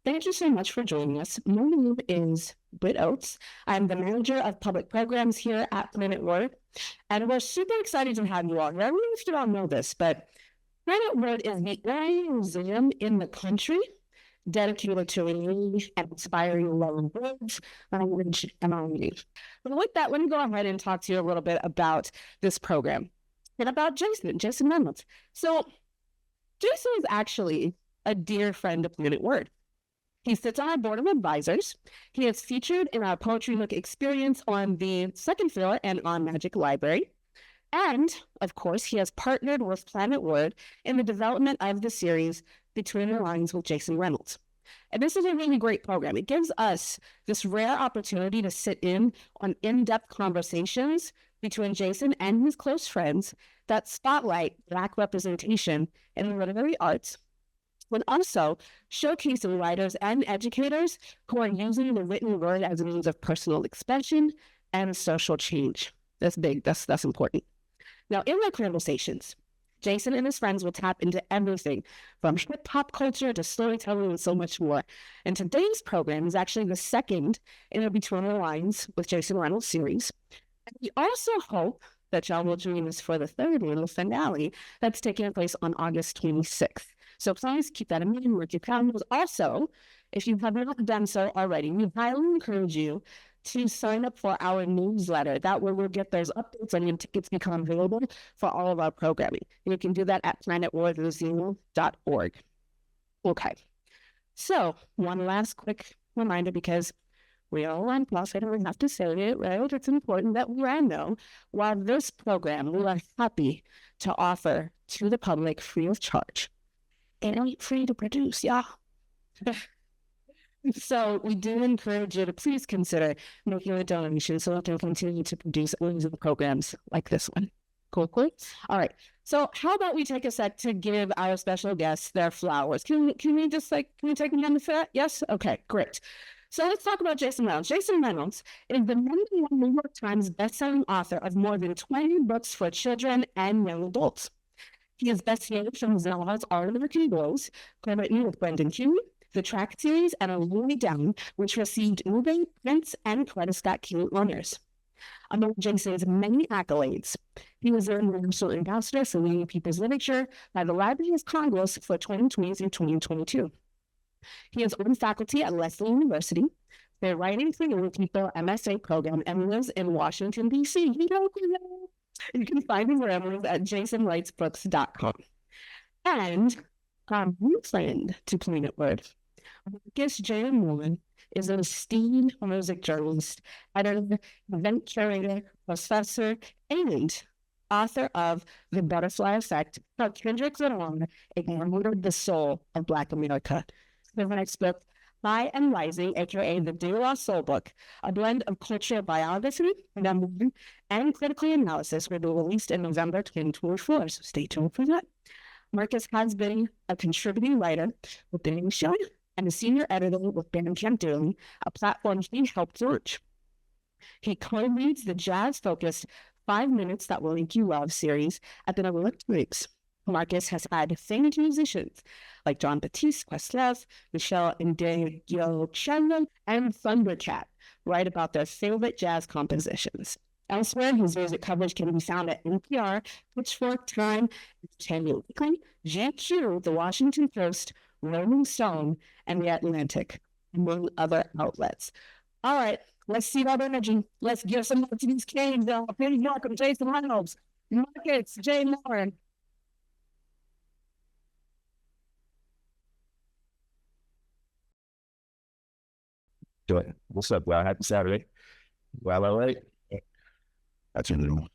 Thank you so much for joining us. My name is Britt Oates. I'm the manager of public programs here at Planet Word, and we're super excited to have you all here. I don't know if you all know this, but Planet Word is the only museum in the country dedicated to reading and inspiring love of words, language, and harmony. But with that, let me go ahead and talk to you a little bit about this program and about Jason Reynolds. So Jason is actually a dear friend of Planet Word. He sits on our board of advisors. He is featured in our Poetry Nook experience on the second floor and on Magic Library. And, of course, he has partnered with Planet Word in the development of the series Between the Lines with Jason Reynolds. And this is a really great program. It gives us this rare opportunity to sit in on in-depth conversations between Jason and his close friends that spotlight Black representation in the literary arts, but also showcasing writers and educators who are using the written word as a means of personal expression and social change. That's big. That's important. Now, in their conversations, Jason and his friends will tap into everything from hip-hop culture to storytelling and so much more. And today's program is actually the second in a Between the Lines with Jason Reynolds series. And we also hope that y'all will join us for the third one, the finale, that's taking place on August 26th. So please keep that in mind, mark your calendars. Also, if you have not done so already, we highly encourage you to sign up for our newsletter. That way we'll get those updates and your tickets become available for all of our programming. And you can do that at planetwordmuseum.org. Okay. So one last quick reminder, because we are on plus, I don't have to say it, right? It's important that we all know, while this program we are happy to offer to the public free of charge. It ain't free to produce, y'all. So we do encourage you to please consider making a donation so that we can continue to produce amazing programs like this one. Cool. All right. So how about we take a sec to give our special guests their flowers? Can we take them down the set? Yes? Okay, great. So let's talk about Jason Reynolds. Jason Reynolds is the #1 New York Times bestselling author of more than 20 books for children and young adults. He is best known for his novels All American Girls, co-written with Brendan King, the Track series, and A Lonely Down, which received Moving, Prince, and Coretta Scott King honors. Among Jason's many accolades, he was named the National Ambassador for Young People's Literature by the Library of Congress for 2020 through 2022. He is on faculty at Lesley University, the Writing for Young People MSA program, and lives in Washington, D.C. You can find his ramblings at jasonwritesbooks.com. And our new friend to Planet Word, Marcus J. Moore, is an esteemed music journalist, editor, event curator, professor, and author of The Butterfly Effect, how Kendrick Lamar ignored the soul of Black America. The next book, High and Rising, aka The De La Soul Book, a blend of cultural biography, memoir, and critical analysis, will be released in November 2024, so stay tuned for that. Marcus has been a contributing writer with The New Show and a senior editor with Bandcamp Daily, a platform he helped launch. He co-leads the jazz-focused 5 Minutes That Will Make You Love series at the Network Weeks. Marcus has had famed musicians like John Batiste, Questlove, Michelle Ndegeocello, and Thundercat write about their favorite jazz compositions. Elsewhere, his music coverage can be found at NPR, Pitchfork, Time, Entertainment Weekly, GQ, The Washington Post, Rolling Stone, and The Atlantic, among other outlets. All right, let's see that energy. Let's give some more to these canes. Please welcome Jason Reynolds, Marcus J. Moore. Doing. What's up? Well, happy Saturday. Well, all right. That's really wrong.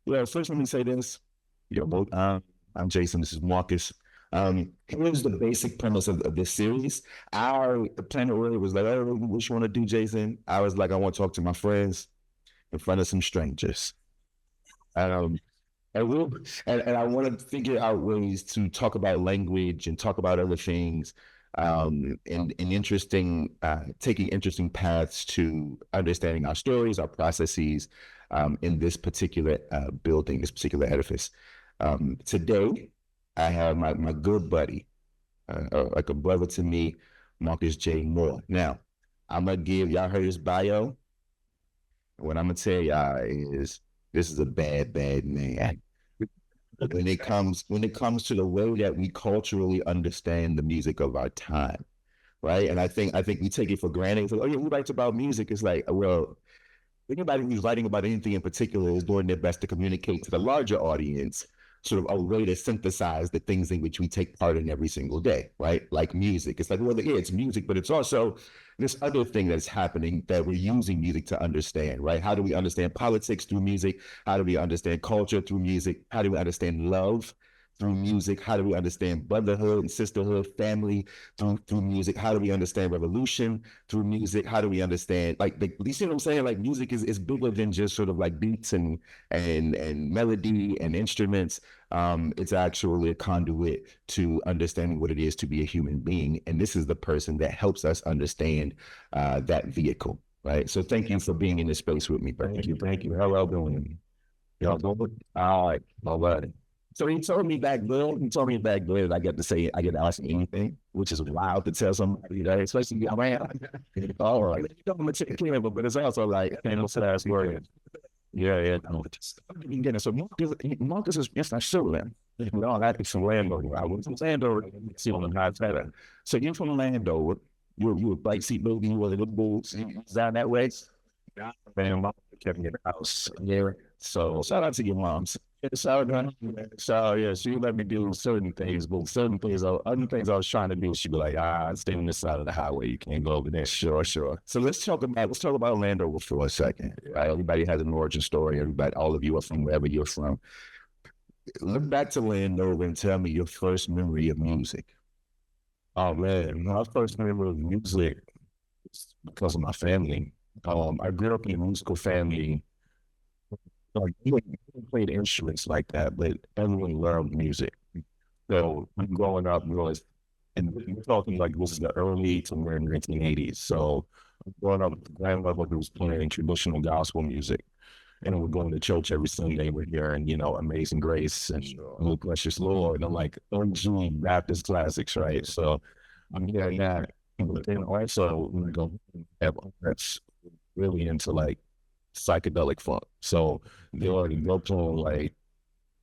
Well, first let me say this. I'm Jason. This is Marcus. Here's the basic premise of this series. The Planet Word was like, oh, what you want to do, Jason? I was like, I want to talk to my friends in front of some strangers. And I want to figure out ways to talk about language and talk about other things, and taking interesting paths to understanding our stories, our processes, in this particular building, this particular edifice. Today, I have my good buddy, like a brother to me, Marcus J. Moore. Now, I'm gonna give y'all heard his bio. What I'm gonna tell y'all is this is a bad man. When it comes to the way that we culturally understand the music of our time, right? And I think we take it for granted. So, oh yeah, who writes about music? It's like, well, anybody who's writing about anything in particular is doing their best to communicate to the larger audience sort of a way to synthesize the things in which we take part in every single day, right? Like music. It's like, well, yeah, it's music, but it's also this other thing that's happening that we're using music to understand, right? How do we understand politics through music? How do we understand culture through music? How do we understand love through music? How do we understand brotherhood and sisterhood, family through music? How do we understand revolution through music? How do we understand you see what I'm saying? Like music is bigger than just sort of like beats and melody and instruments. It's actually a conduit to understanding what it is to be a human being. And this is the person that helps us understand that vehicle, right? So thank you for being in this space with me. Thank you. How y'all doing? Y'all doing? All right. So he told me back then, I get to ask him anything, which is wild to tell somebody, right? Especially around. All right. I'm a chicken cleaner, but it's also like, I don't say that's word. Yeah. So Marcus is, yes, I sure am. We all had to be some Landover. I was from Landover. See on the high better. So you're from Landover. You were bike seat moving, you were the little bulls down that way. Yeah, man, mom kept me in the house. Yeah. So shout out to your moms. So yeah, she let me do certain things, but other things I was trying to do, she'd be like, stay on this side of the highway. You can't go over there. Sure. So let's talk about Landover for a second. Right? Everybody has an origin story. All of you are from wherever you're from. Look back to Landover and tell me your first memory of music. Oh man, my first memory of music is because of my family. I grew up in a musical family. Like, we played instruments like that, but everyone loved music. So growing up, and we're talking like this is the early to mid 1980s. So growing up, grandmother was playing traditional gospel music, and we're going to church every Sunday. We're hearing, Amazing Grace and Oh Precious Lord, and like OG Baptist classics, right? So I'm hearing that, but then also that's really into like psychedelic funk. So they're playing like,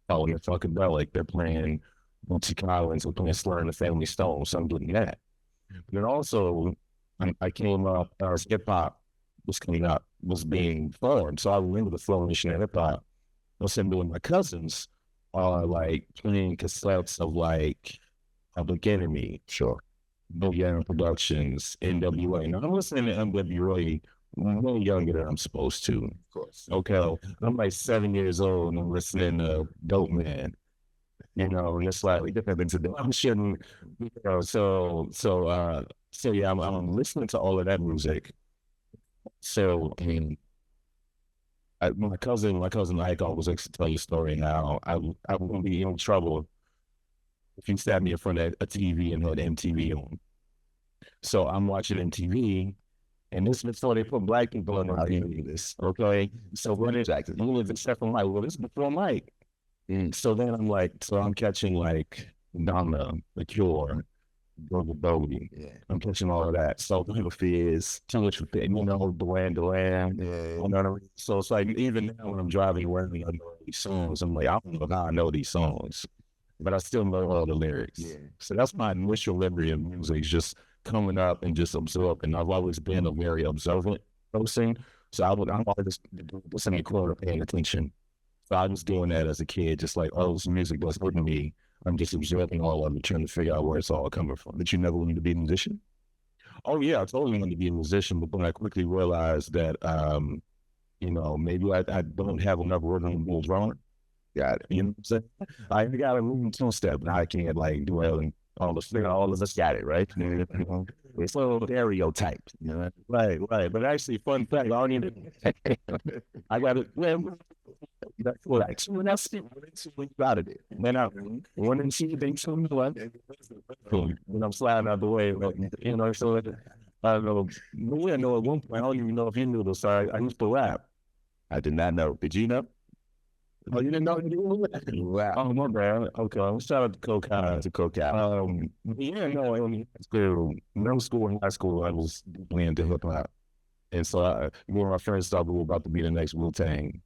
oh, they're funkadelic. They're playing Bootsy Collins. They're playing Slur and the Family Stone. So I'm doing that. But then also, I came up as hip hop was being formed. So I remember the formation of hip hop. I was sitting with my cousins like playing cassettes of like Public Enemy, Boogie Productions, NWA. Now I'm listening to NWA way younger than I'm supposed to. Of course. Okay. I'm like 7 years old and I'm listening to Dope Man. And it's slightly different than today. I'm shitting, so yeah, I'm listening to all of that music. So my cousin Ike always likes to tell you a story now. I wouldn't be in trouble if you sat me in front of a TV and had MTV on. So I'm watching MTV. And this is before they put black people on this. Okay. So what is that? Except for Mike. Well, this is before Mike. So then I'm catching like Donna, The Cure, Global Bodie. Yeah. I'm catching all of that. So the fears, Duran Duran. Yeah. So it's like even now when I'm driving around, I know these songs. I'm like, I don't know how I know these songs, but I still know all the lyrics. Yeah. So that's my initial memory of music, just coming up and just absorbing. I've always been a very observant person. So I'm always listening to paying attention. So I was doing that as a kid, just like, this music was hitting me. I'm just observing all of it, trying to figure out where it's all coming from. But you never wanted to be a musician? Oh yeah, I totally wanted to be a musician, but then I quickly realized that, maybe I don't have enough rhythm and bull drummer. Got it. You know what I'm saying? I got a moving two-step, and I can't like do it and all of us got it, right? It's a little stereotyped, Right. But actually, fun fact, I don't even, I got it. That's what actually, that's out of it. Then I want to see things from the one. When I'm sliding out the way, so I don't know. I know at one point, I don't even know if you knew this. I used to rap. I did not know. Did you know? Oh, you didn't know you knew that? Wow. Oh, my bad. Okay, let's shout out to Coca. Yeah, no, in school, middle school and high school, I was deeply into hip hop. And so one of my friends thought we were about to be the next Wu-Tang.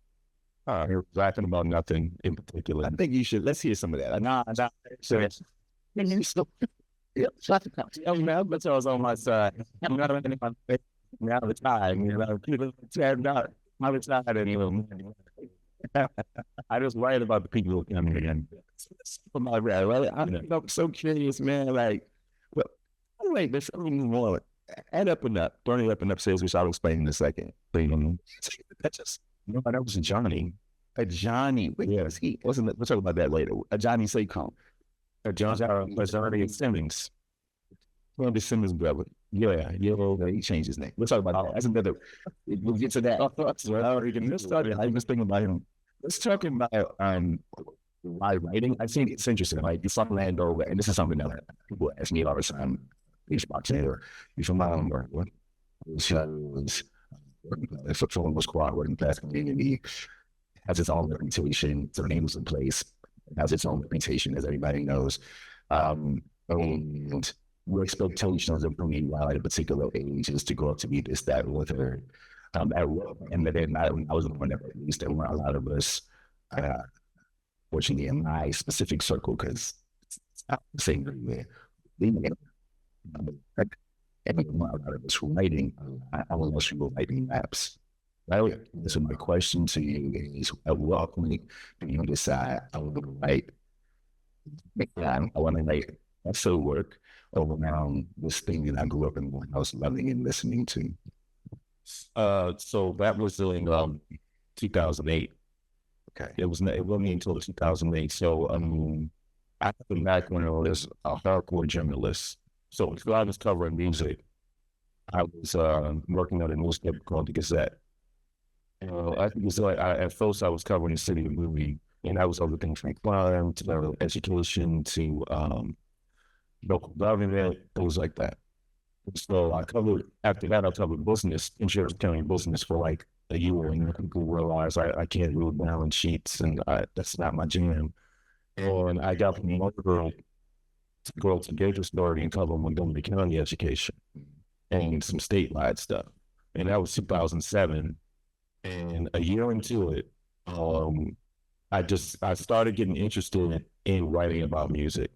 We were rapping about nothing in particular. I think you should. Let's hear some of that. Nah, so yeah, man, but I was on my side. I'm not on now the time, people stand out. I was not anymore. I just write about the people who come in. I'm so curious, man. Like, well, wait, there's something more. Add up and up, burning up and up sales, which I'll explain in a second. That's just no, that was a Johnny. A Johnny. Yes, he wasn't. We'll talk about that later. A Johnny Saycomb. Johnny Simmons. Well, the Simmons brother. Yeah, he changed his name. We'll talk about that. That's another. We'll get to that. I was thinking about him. Let's talk about my writing. I think it's interesting. Like you from Landover, and this is something that people ask me all the time. He's about to you from Landover. What? For one was squad working class community has its own reputation. So the name was in place. Has its own reputation, as everybody knows. And your expectations of me while at a particular age is to grow up to be this, that, with her. And then I was the one that at least there weren't a lot of us, fortunately, in my specific circle, because it's not the same everywhere. And a lot of us writing, I was most people writing raps. Right? So my question to you is, at what point do you decide I want to write? I want to write also work around this thing that I grew up in when I was loving and listening to. So that was in 2008. Okay. It wasn't until 2008. So I came back when I was a hardcore journalist. So if I was covering music, I was working on a newspaper called The Gazette. I think it's like at first I was covering the city of movie, and I was everything from crime to education to local government, things like that. So after that I covered business, insurance county business for like a year, and people realized I can't read balance sheets, and that's not my jam. And I got promoted to go to Gage Authority and cover Montgomery County education and some statewide stuff. And that was 2007. And a year into it, I started getting interested in writing about music.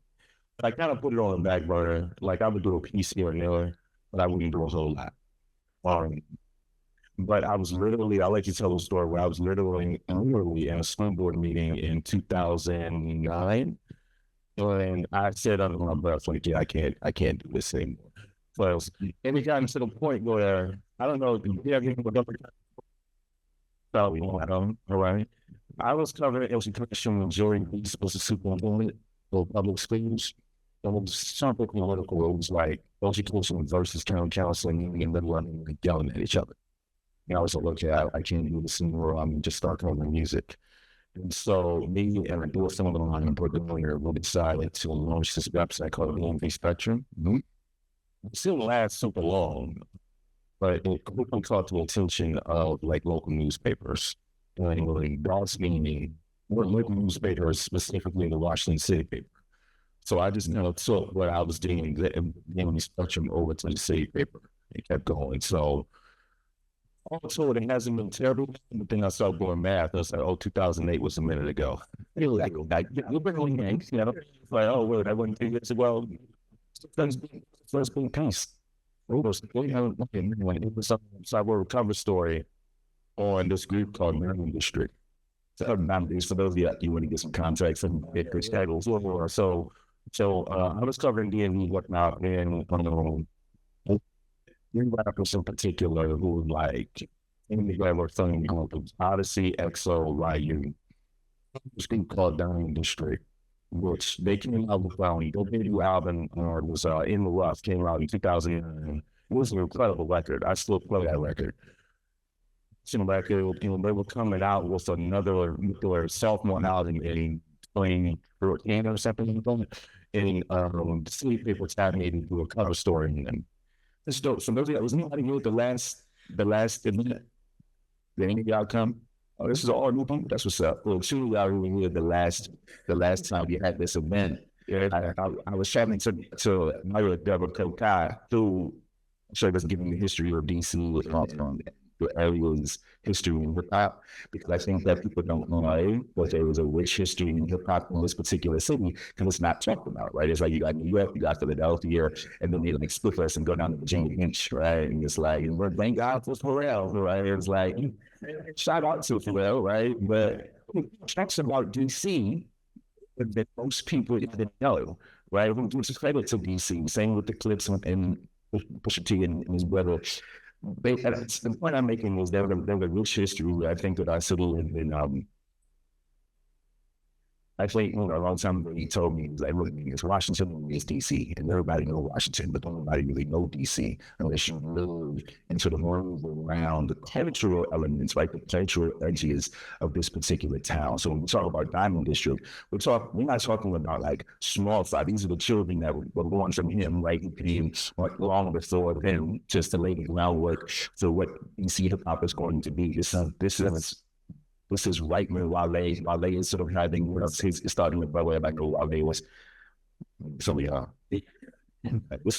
I kind of put it on the back burner. Like I would do a piece here and there, but I wouldn't do a whole lot. But I was literally, I'll let you tell the story where I was literally in a swim board meeting in 2009. And I said under my breath, like, yeah, I can't do this anymore. So it got to the point where, I don't know, probably not, all right. I was covering education when Jory Beast was a superintendent of public schools. It was something political. It was like education versus county counseling and then running yelling at each other. And I was like, okay, I can't do this anymore. I'm just start covering music. And so me and I do some of the line and Berkeley we decided to launch this website called BMV Spectrum. It still lasts super long, but it quickly caught the attention of like local newspapers. And like God's meaning, or local newspapers, specifically the Washington City paper. So I just took what I was doing, the Spectrum over to the city paper. It kept going. So all told, it hasn't been terrible. But then I started doing math. I was like, 2008 was a minute ago. Like, oh, wait, I wouldn't think it's well. First being peace. It was I wrote a cover story on this group called Maryland District. So for those of you want to get some contracts and schedules or so. So I was covering DMV whatnot, and rappers in particular who like in the grammar thing called Odyssey, EXO, Ryu. This group called Diamond District, which they came out with their debut album was In the Rough, came out in 2009. It was an incredible record. I still play that record. They were coming out with another nuclear self-one album in 2013 or something. And the city people tagged me to do a cover story in them. It's dope. So those was anybody knew the last minute, the ending outcome. Oh, this is all new people. That's what's up. Well, truly, I remember here the last time we had this event. Yeah, I was traveling to Myra Deborah Kokai through. So it was giving the history of DC from the area's history in hip hop, because I think that people don't know that there was a rich history in hip hop in this particular city because it's not talked about, right? It's like you got New York, you got Philadelphia, and then they like split us and go down to Virginia Beach, right? And it's like, and we're thank God for Pharrell, right? It's like, shout out to Pharrell, right? But facts about DC that most people didn't know, right? Which is credit to DC. Same with the clips and Pusha T and his brother. The point I'm making was there was a rich history. I think that I settled in I think a long time ago he told me, like, look, it's Washington, it's DC, and everybody know Washington, but nobody really know DC unless you live into the world around the cultural elements, right? The cultural edges of this particular town. So when we talk about Diamond District, we're not talking about like small fry. These are the children that were born from him, right? Being long before him, just to lay the groundwork for what DC hip hop is going to be. This is right when Wale is sort of having his starting with Wale. I know Wale was this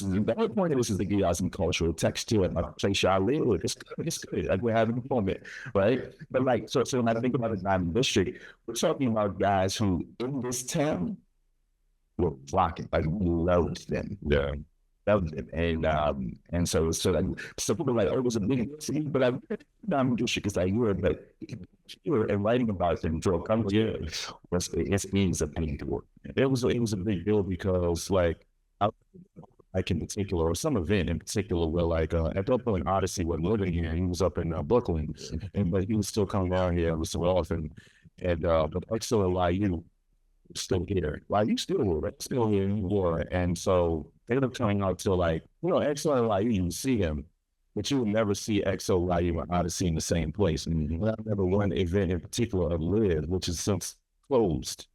is the whole point of this is to give y'all some cultural texture and like place y'all live. It's good. Like we're having a moment, right? But like so when I think about the Diamond District, we're talking about guys who in this town were flocking, like we loved them. Yeah. And so people like, oh, it was a big city, but I'm just because I heard that you were writing about them for a couple of years. It means a big deal. It was a big deal because like in particular, or some event in particular, where like at that point Odyssey wasn't living here. He was up in Brooklyn, but he was still coming down here every so often. And but XO and YU still here. YU still here, right? Still here anymore. And so they ended up coming out to like, XO and YU, you see him, but you would never see XO, YU, and Odyssey in the same place. And I remember one event in particular of Live, which is since closed.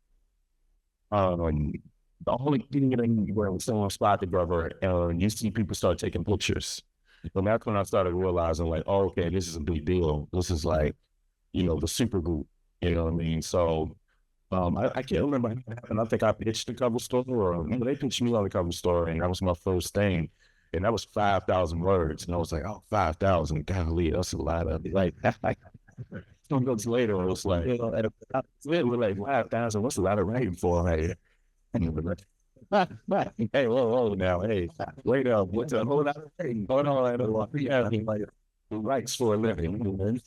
The only thing where someone spotted brother, and you see people start taking pictures. And that's when I started realizing, like, oh, okay, this is a big deal. This is like, the super group. You know what I mean? So I can't remember how it happened. I think I pitched the cover story, or they pitched me on the cover story, and that was my first thing. And that was 5,000 words. And I was like, oh, 5,000, golly, that's a lot of it. Like, some months later, it was like, we're like, 5,000, what's a lot of writing for? Like, hey, whoa, now, hey, wait up, what's a whole lot of writing going on? Yeah, like, writes for a living.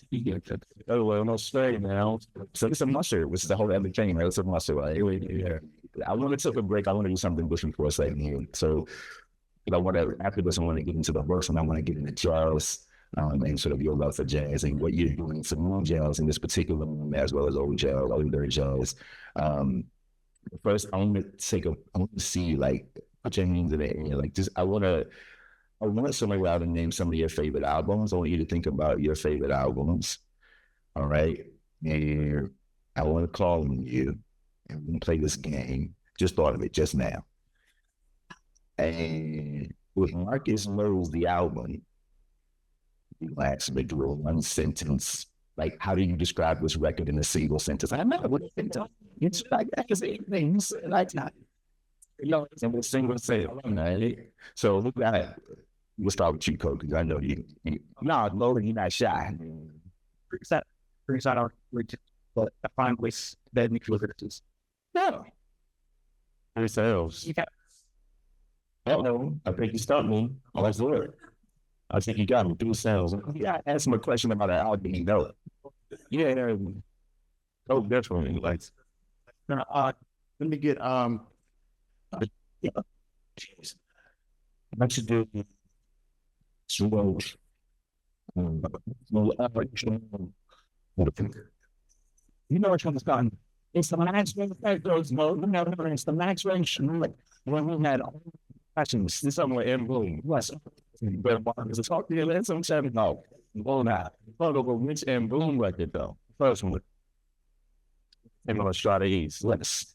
Oh, well, no straight now. So it's a mustard, which is the whole other thing, right? It's a mustard. Like, yeah. I want to take a break. I want to do something different for a second here. So, after this, I want to get into the verse, and I want to get into Charles and sort of your love for jazz and what you're doing for new jazz in this particular moment, as well as older jazz. First, I want to see like put your hands in the air, like just I want somebody out to name some of your favorite albums. I want you to think about your favorite albums. All right, and I want to call on you and play this game. Just thought of it just now. And with Marcus Merle's The Album, you asked me to do one sentence. Like, how do you describe this record in a single sentence? I know what it's like. That's things like that. And we'll single sentence. So look at it. We'll start with you, Cole, because I know you. No, Logan, you're not shy. Brings that out, but I find ways that make you look at this. No. Ourselves. You got. I think you stopped me. Oh, that's good. I think you got me. Do sounds. Yeah, ask him a question about an album. You know. Yeah. Oh, definitely. Like, Let me get what you do? Slow. You know which one's gone. It's the max range that goes mode. No, it's the max range. Like when we had questions, this somewhere in Bloom. Yes. But is it talk to you? Let's some no. Well, now, over which and Bloom record though. First one. And on Strata East. Let's.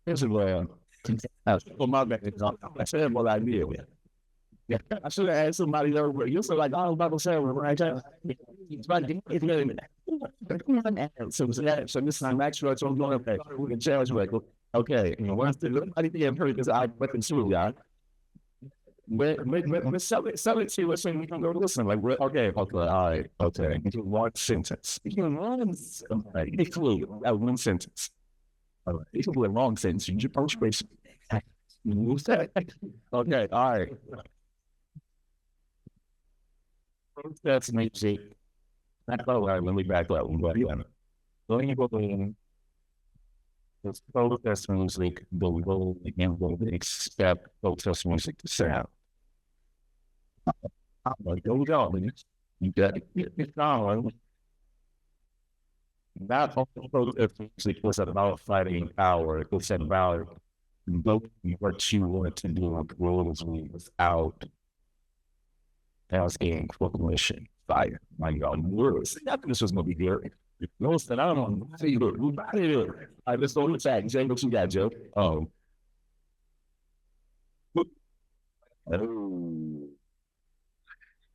Here's where. Well, my bad. I said what I did with. Yeah, I should have asked somebody over. You're so like, oh, Bible said, right? So this time, actually, so I'm going, okay, we can challenge, like, okay, you know, what's the, I didn't hear because I went through, yeah. But sell it to us and we can go listen. Like, okay, all right, okay. One sentence. Include that one sentence. All right. It could be a long sentence. You just punctuation. Okay, all right. That's music. All right, let me back up. Going to go in. It's protest music, the role and will accept protest music to sound. I'm like, go going. You got to get it going. Not all protest music was about fighting power. It was about invoking what you want to do globally without asking for permission. Fire. My God, words. I think this was going to be good. No, I don't know. How do you do it? How do you do it? All right, let's go to the chat. Jay, what you got, Joe? Oh. Oh.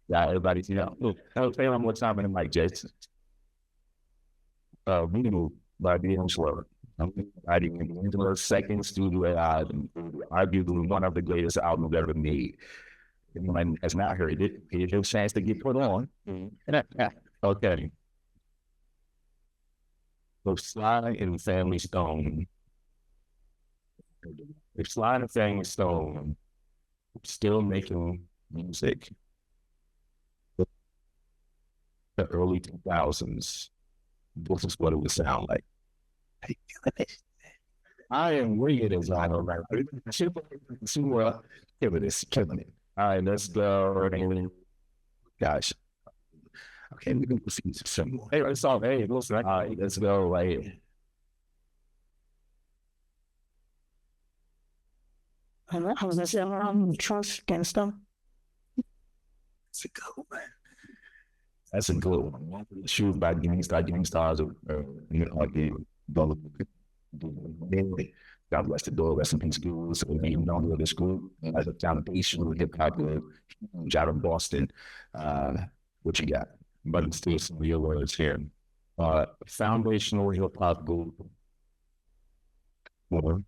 Yeah, everybody, you know. I'll tell you one more time in the mic, Jason. Minimal by being slower. I'm writing in those seconds to arguably one of the greatest albums ever made. Anyone has not heard it, here's your chance to get put on. Okay. So Sly and Family Stone. If Sly and Family Stone still making music, the early 2000s, this is what it would sound like. I am weird as I know, right? Super killing it. All right, let's go. Gosh. Okay, we can see some. Hey, let's all. Hey, listen. All right, let's go. Right. How was that? Trust gangster. It's a good one. That's a good one. Shoot by Giving Stars, you know, like God bless the door, rest in peace, schools. So being known with this group as a foundation of hip hop, huge out of Boston. What you got? But it's still some real words here. Foundational hip hop group. Well,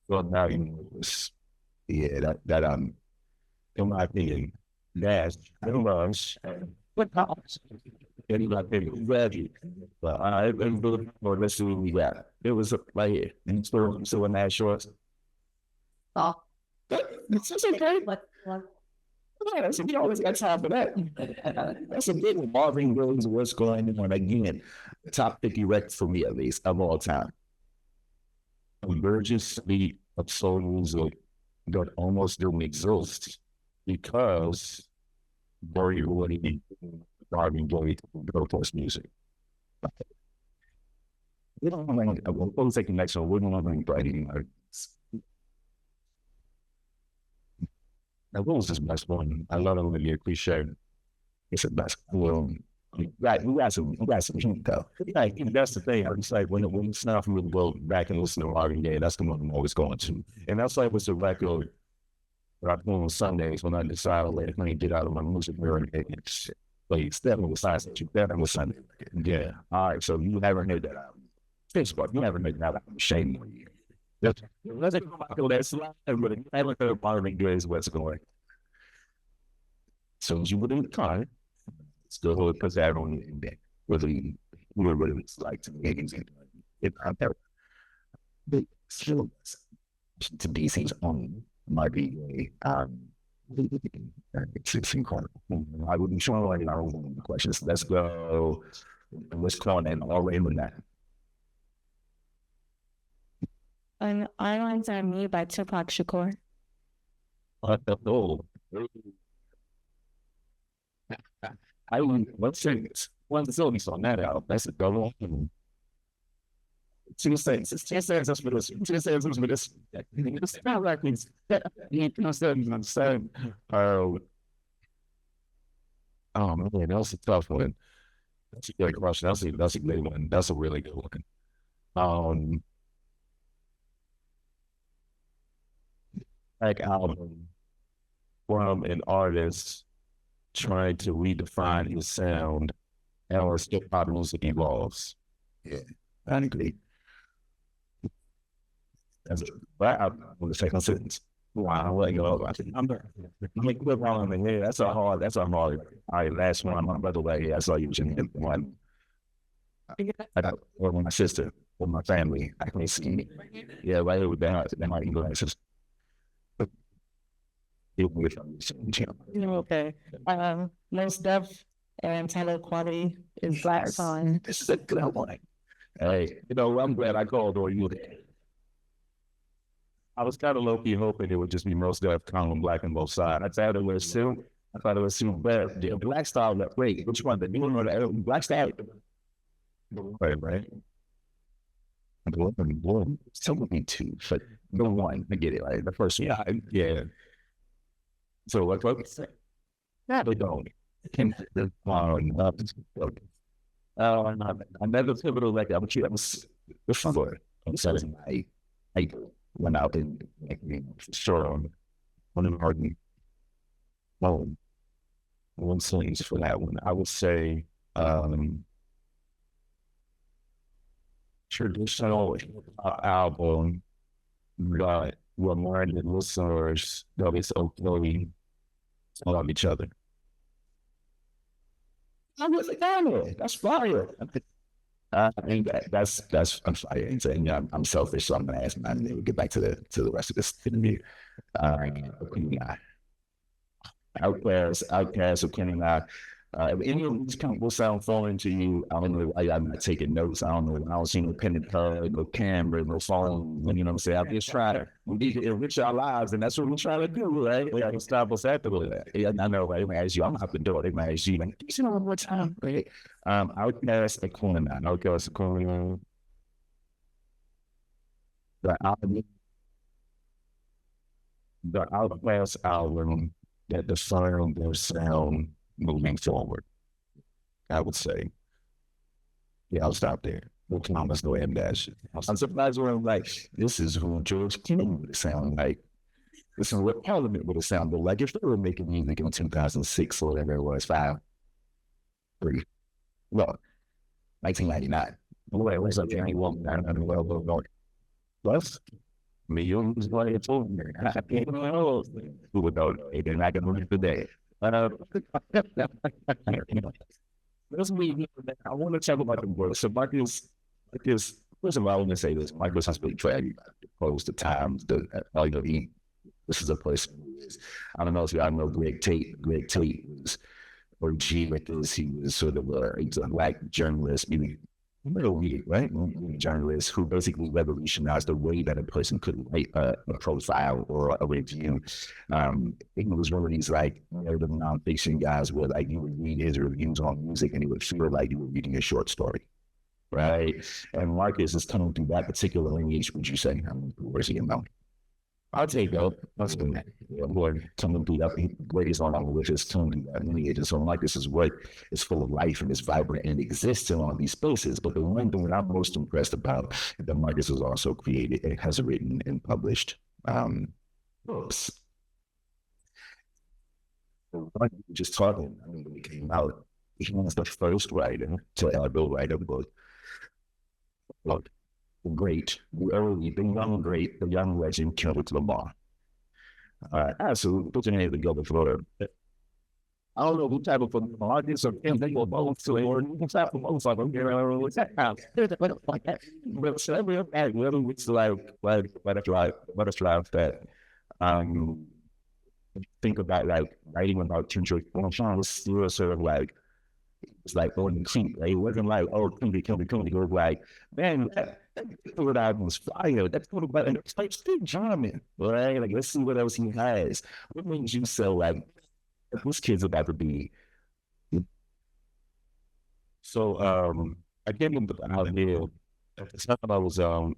now you know, yeah, that in my opinion, that's was but anybody ready. But I or let's see what we got. It was like so in that short. Oh, it's okay, but yeah, you always got time for that. That's a big one. Marvin Williams, what's going on again? Top 50 records for me at least of all time. Emergence of soul music that almost don't exist because very really driving very protest music. We don't want to, we'll take the next one. We don't want to bring anymore. Now, what was this best one? I love it when you're cliche. It's the best. Well, right, we got some heat though. Like, that's the thing. I was like, when it's not from the world back and listen to Marvin Gaye, that's the one I'm always going to. And that's like what's the record that I put on Sundays when I decided let me get out of my music mirror and it's like Stephen was science that you better was Sunday. Yeah. All right. So you haven't heard that album. Facebook, you never heard that album. Shame on you. Let's go that slide, but I haven't heard Marvin Gaye's what's going. So as you would in the car, still hold put that on in there. Whether it's like to me, if I'm there, but still to DC's own might be it's incredible. I wouldn't show any our own questions. Let's go. Let's call and already with that. Islands Are Me by Tupac Shakur. Oh. I let's say this. One facility on that out. That's a double. Two cents. It's 10 cents. That's for this. 10 cents for this. It's not like things. You understand? Oh man, that's a tough one. That's a good question. That's a good one. That's a really good one. Black album from an artist trying to redefine his sound as hip hop music evolves. Yeah, I agree. But I want to say one sentence. Wow, I'm letting go. I'm there. I'm like, put on the head. That's a hard. All right, last one. My brother, like, I saw you in one. I got, or my sister, or my family. I can see. Yeah, right here with that. That might be glasses. Okay. Most Def and Tyler Quality is Black Song. This is a good one. Hey, I'm glad I called on you. I was kind of low-key hoping it would just be most Def Column Black on both sides. I thought it was soon. But the Black Style, wait, which one? The new one or the Black Style? Right. It's telling me two, but the one, I get it, right? The first one. Yeah. So what? Not the don't. Another pivotal like I was before. I went out and sure on one of the hard one songs for that one. I would say traditional album that reminded listeners that it's okay to love each other. That's fire. I mean that's I'm sorry. I'm saying I'm selfish, so I'm gonna ask man. We'll get back to the rest of this interview. Outcast of Kenny and I. Any of these will sound foreign to you. I don't know. I'm not taking notes. I don't know. I don't see no pen and pad, no camera, no phone. You know what I'm saying? I'm just trying to enrich our lives, and that's what we're trying to do, right? We can stop us after that. I know. Right? As you, I'm not the door. They might ask you, like, you know, one more time, right? Outcast of Kenny and I. Outcast of Kenny and I. The Outcast album that defined their sound moving forward, I would say. Yeah, I'll stop there. Let's go ahead and dash it. I'm surprised when I'm like, this is who George Clooney would sound like. This is what Parliament would have sounded like if they were making music in 2006 or whatever it was, 1999. Wait, what's up, Johnny? Well, I don't know. Plus, millions of it's over there. Who would know? They're not going to move today. That's me. I want to talk about the world. So Marcus, first of all, I want to say this. Marcus has been trying to close the times. This is a place. I don't know if y'all know Greg Tate. Greg Tate was OG with this. He was sort of he's a black journalist, right? Journalist who basically revolutionized the way that a person could write a profile or a review. He was one of these like the nonfiction guys where like you would read his reviews on music and it would feel like you were reading a short story, right? And Marcus is coming through that particular lineage. Would you say? Where's he about? I'll take that. That's good. Lord, coming through that, greatest on our with his coming through that lineage. And so Marcus is what is full of life and is vibrant and exists in all these spaces. But the one thing that I'm most impressed about is that Marcus has also created and has written and published books. Just talking, when he came out, he was the first writer to ever write a book. Look, the young legend Kendrick Lamar. Absolutely. Put your hands together for it. I don't know who type of artist or Kim they go both to or type of both of them. What's that? Like that. But celebrity it's like that. Think about like writing about Kendrick. Sean was still sort of like it's like on the creek. Like, it wasn't like, oh, Kendrick. It was like, man, that album was fire. That's what about and it's like Steve Jarman, right? Like, let's see what else he has. What makes you so like this kid's about to be? So I came up with the idea at the time I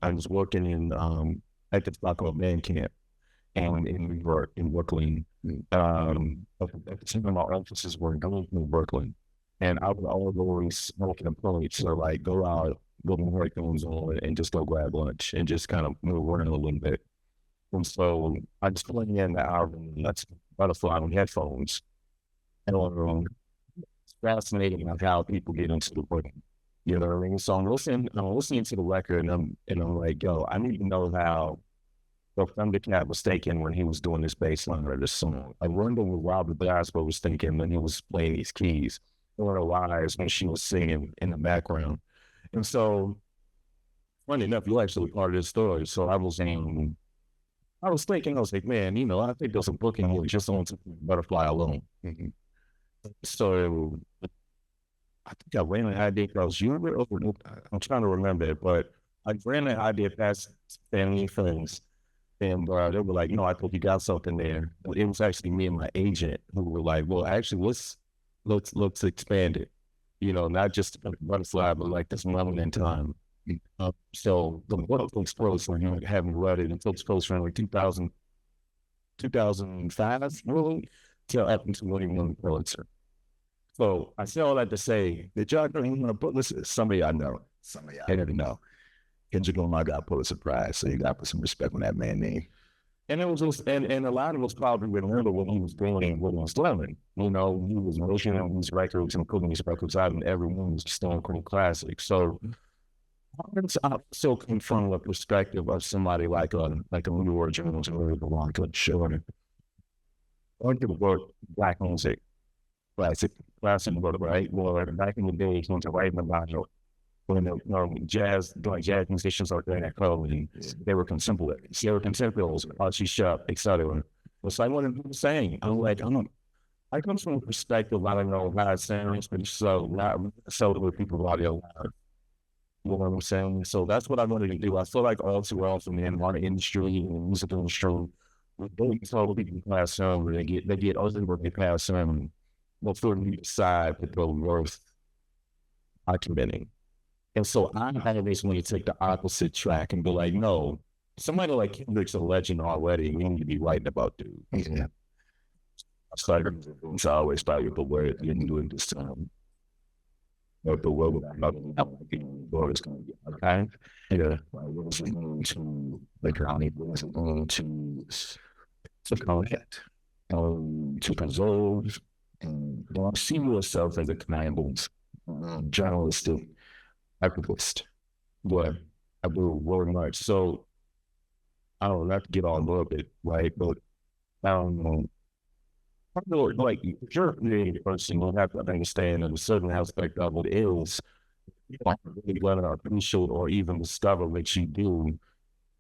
was working in at the Stockholm Man Camp and in New York, in Brooklyn. At the time my offices were in Brooklyn. And I would always smoke and play. So like go out, go to work goes on and just go grab lunch and just kind of move around a little bit. And so I just put in the album, that's Butterfly on headphones. And it's fascinating of how people get into the book. You know what I mean? So I'm listening to the record and I'm like, yo, I need to know how the Thundercat was thinking when he was doing this bass line of this song. I wonder what Robert Glasgow was thinking when he was playing these keys, or the wires when she was singing in the background. And so, funny enough, you're actually part of this story. So I was thinking, I was like, man, you know, I think there's a book in here just on Butterfly alone. Mm-hmm. So I think I ran an idea across Europe. I'm trying to remember it, but I ran an idea past family and friends. And they were like, no, I think you got something there. But it was actually me and my agent who were like, well, actually, let's expand it. You know, not just Butterfly, but like this moment in time. So the book takes place when you haven't read it, and takes place from like 2005, really, till up until winning Pulitzer. So I say all that to say, did y'all know anyone put listen? Some of y'all know. Some of y'all didn't know. Kendrick Lamar got Pulitzer Prize, so you got to put some respect on that man's name. And it was just, and a lot of us probably remember what he was doing and what he was learning. You know, he was making on these records and putting these records out, and everyone was still pretty classic. So I still come from a perspective of somebody like a Lamar Jones or the one good shorter. I give a word black music, classic work, right? Well, back in the day, he went to writing about it. When the jazz musicians are doing that code, they were contemporaries. They were contemporaries, Archie Sharp, etc. So I wanted to saying, I come from a perspective, I don't know how it sounds, but so the people out there. You know what I'm saying? So that's what I wanted to do. I feel like all too often in our industry, in the music industry, they tell people pass on, they get other work they pass on, before you decide that they're worth documenting. And so I had basically take the opposite track and be like, no, somebody like Kendrick's a legend already. You need to be writing about dude. Yeah. It's always valuable word you're doing this time. But the world is going to be okay. Yeah. To the county, to contact, to preserve, and don't see yourself as a command journalistic activist, but I do very much. So I don't have to get on a little bit, right? But I don't know. Like, if you're a creative person, you have to understand that a certain aspect of it is you don't really learn or appreciate or even discover what you do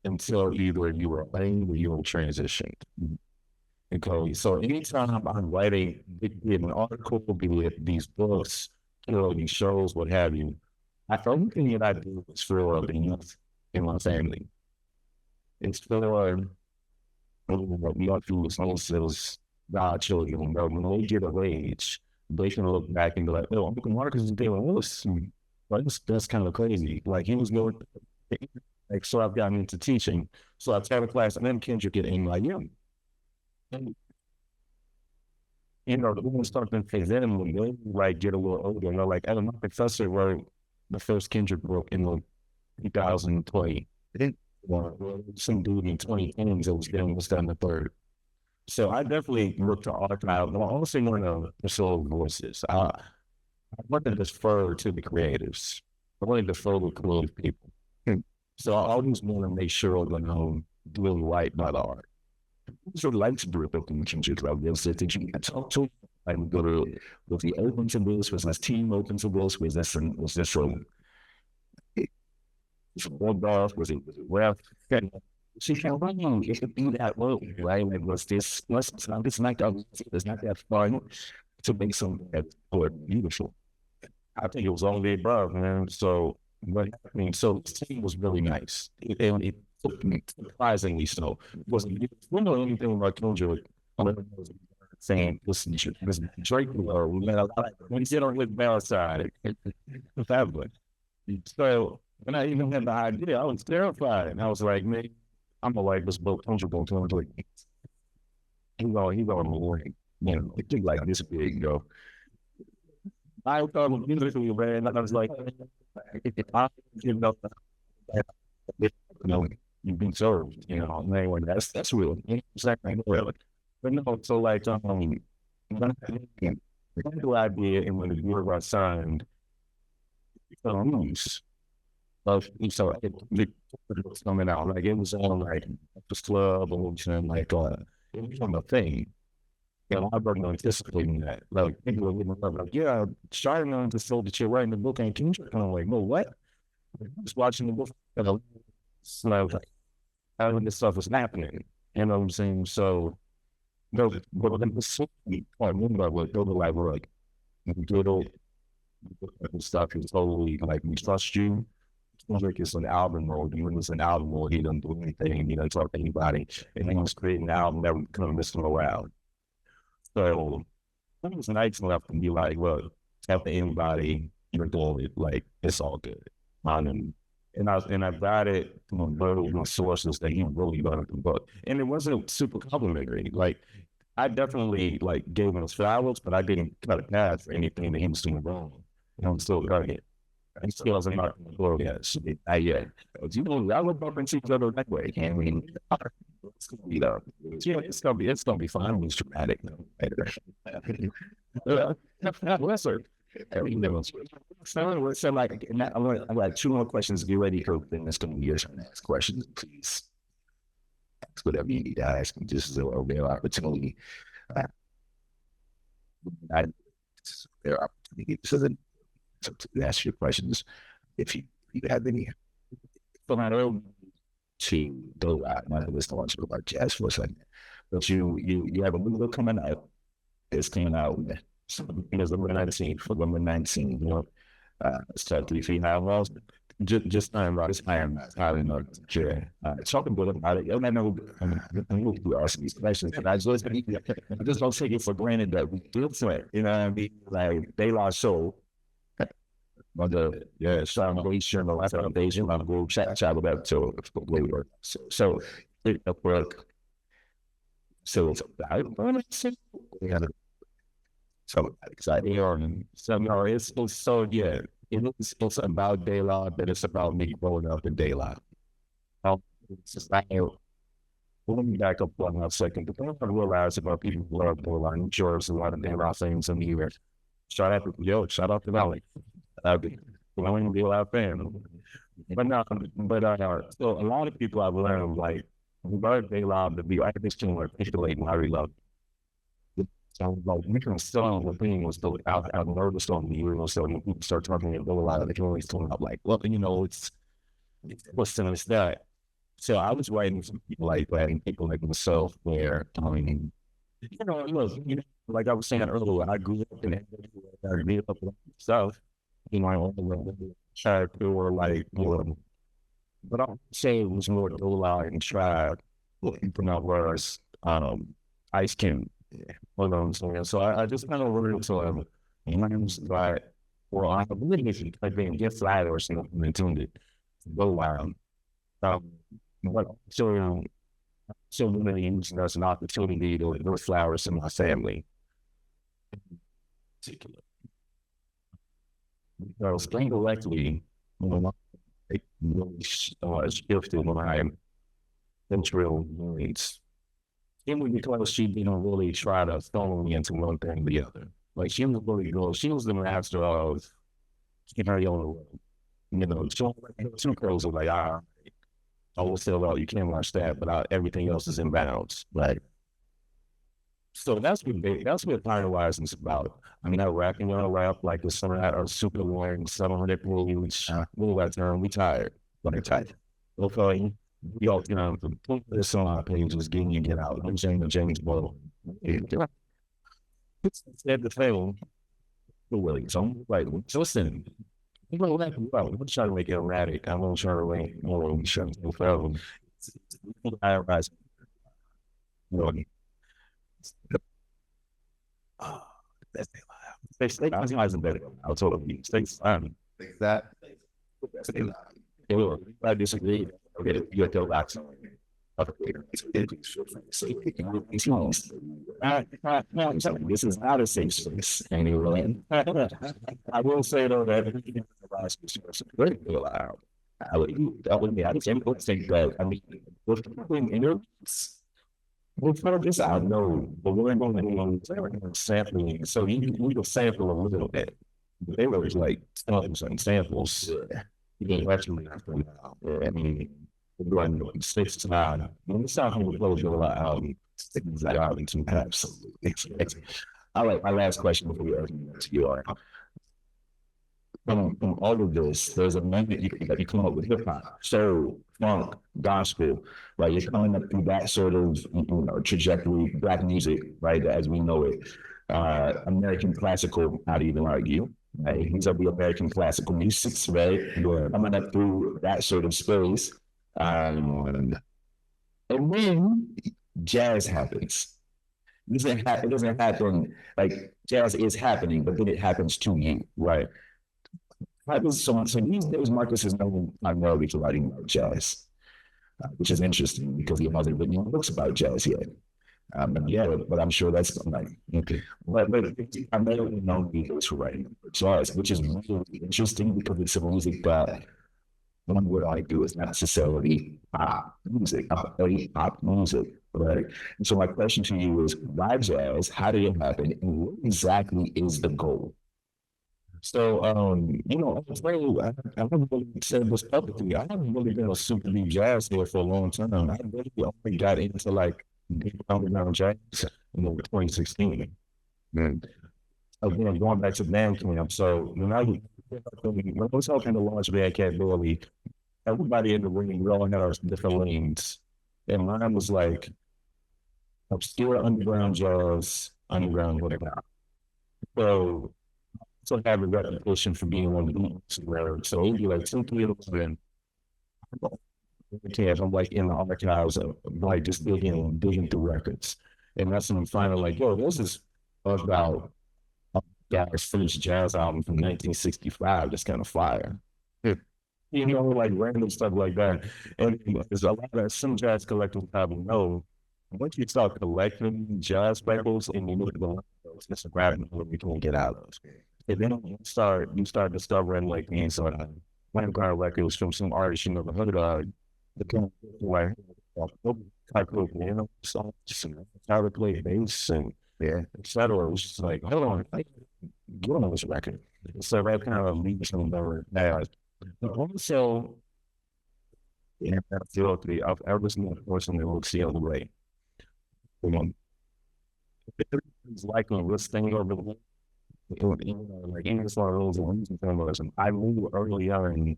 until either you were trained or you were transitioned. Okay, so anytime I'm writing, be it an article, be it these books, these shows, what have you, everything that I do is for the youth in my family. It's for young people, those God children. When they get of age, they can look back and be like, "Oh, Uncle Marcus is doing this." Like, that's kind of crazy. Like, he was going, like, so I've gotten into teaching. So I've had a class, and then Kendrick get in like, yeah. And, you know, the women start to phase in when they like get a little older, and they're like, "I my professor wrote the first Kendrick book in like 2020. I think some dude in 2010s that was getting this done the third." So I definitely look to archive, but I also want to pursue voices. I want to defer to the creatives. I want to defer to creative people. So I always want to make sure that I'm doing right by the art. So likes group of Kendrick like this that you can talk to. I would go to, was he open to this? Was his team open to this? Was this one off? Was it well? She can't run. It could be that low, right? It was this. It's not that fun to make something that's beautiful. I think it was all the above, man. So, but I mean, so the team was really nice. It surprisingly so. It wasn't anything about Kendrick saying, listen, this Drake, or we met a lot. When he said on with Barricade, fabulous. So when I even had the idea, I was terrified. And I was like, man, I'm gonna like this boat, Kendrick going to like, he's on the warning. You know, it took like this big, you know. I thought it was musically, man. I was like, you've been served, you know. And anyway, that's real. You know, exactly real. But no, so like the idea and when the deal got signed, news of so it was coming out like it was on like this club or like it was on the thing. You know, I wasn't anticipating that. Like people were looking up like, yeah, starting on to show that you're writing the book and Kendrick. And I'm like, no, what? I was watching the book and I was like, how this stuff was happening. You know what I'm saying? So no, but then the I remember what go to like good old stuff is totally like we trust you. Kendrick is an album mode. When it's an album mode, he doesn't do anything, he doesn't talk to anybody. And he was creating an album that would kind of miss him around. So it was nice enough to be like, look, after anybody, you're doing it, like it's all good. And I got it from my sources that he really loved the book. And it wasn't super complimentary. Like I definitely like gave him his flowers, but I didn't cut it past for anything that he was doing wrong. And I'm still cutting it. And still doesn't not yes, not yet. You know, I look up and see each other that way. I mean, you know, it's gonna be fun. It's dramatic. Well, sir. So like, I got 2 more questions. Get ready, Cope. Then it's gonna be your turn to ask questions. Please ask whatever you need to ask. This is a real opportunity. Their opportunity to ask your questions if you have any. But I don't to go out. My was talking about jazz for a second, but you have a new book coming out. It's coming out. Because number 19 for number 19, you know, start 3 feet high walls. Just about this time, I don't know. Sure. Talking about it. I know we ask these questions, and I just don't take it for granted that we built to it. You know what I mean? Like they lost soul. Salvation, the foundation, I'm going to chat about so it work. So we had so exciting and so it's so yeah. It's about daylight, but it's about me growing up in daylight. It's just like let me back up one second. The thing I realized about people who love daylight, I'm sure there's a lot of daylight things in the year. Shout out to Valley. I've been going to be a lot of fan. So a lot of people I've learned like about daylight to be I think to articulate my love. So like we can still the thing was still out nervous on the year so when people start talking about a lot of they can always talk about like, well, you know, it's what's that. So I was writing some people like that and people like myself where I mean, you know, like I was saying earlier, I grew up in I grew up in South, you know, I only tried to or like but I'll say it was more go out and try people out whereas Ice King. Hold on, so I just kind of learned to like, well, I believe if you being get flat or something and tuned it, go wild. But so many there's an opportunity to grow flowers in my family. Particular. So explain directly when I shifted my cultural needs. Then we because she didn't really try to throw me into one thing or the other. Like she was really good. She was the master of keeping her own way. You know, two girls were like, I always tell about you can't watch that, but everything else is in bounds. Like so that's what finalizing is about. I mean, I rapping on a rap like the some or super wearing 700 movies. Move that term, we tired. But tired. Okay. We all, you know, put this on our page was getting you get out. I'm saying the James Bond. It's at the film. Willie, so like, so listen. We're trying to make it erratic. I'm going to try to make more shows. I rise. Stay eyes better. I'll tell you. Stay that. I disagree. Okay, you go back. This is not a safe space anyway. I will say though that very allowed. I would think that, I mean, with in interviews, we've heard this, I know, but we're going to sampling. So we will sample a little bit. But they were like samples and samples. You can actually after now. I mean, we're going to 6 to 9. When we start with close your album, 6 that album to absolutely. All right, my last question before we open to you are. From all of this, there's a moment that you come up with hip hop, soul, funk, gospel, right? You're coming up through that sort of trajectory, black music, right, as we know it. American classical, I'd even argue. Right? These are the American classical musics, right? Coming up through that sort of space. And then jazz happens. It doesn't happen like jazz is happening, but then it happens to you, right? So these days, Marcus is known primarily for writing about jazz, which is interesting because he hasn't written any books about jazz yet. But I'm sure that's like okay. But I'm not known for writing jazz, which is really interesting because it's a music that one would argue is not necessarily pop music, pop music, right? And so my question to you is, why jazz? How did it happen? And what exactly is the goal? So, I haven't really said this publicly. I haven't really been a super deep jazz head for a long time. I really only got into like deep underground jazz in 2016. And again, going back to band camp. So when I was helping the launch band Cat Billy, everybody in the room, we all had our different lanes. And mine was like obscure underground jazz, underground whatever. So I have a reputation for being one of the beats where so it'd be like 2, 3 11. I'm like in the archives of like just digging through records. And that's when I'm finally like, yo, this is about a guy's first jazz album from 1965 that's kind of fire. Like random stuff like that. And there's a lot of some jazz collectors probably know. Once you start collecting jazz records and you look at the records, it's a rabbit hole you can't get out of. And then you start discovering like these sort of underground records from some artists you never heard of. The kind of like songs and how to play bass and etc. It was just like, hold on, get on this record. So that kind of leads them there. But also, I've ever seen a person that looks the other way. It's like on this thing over the like English rules and journalism. I knew early on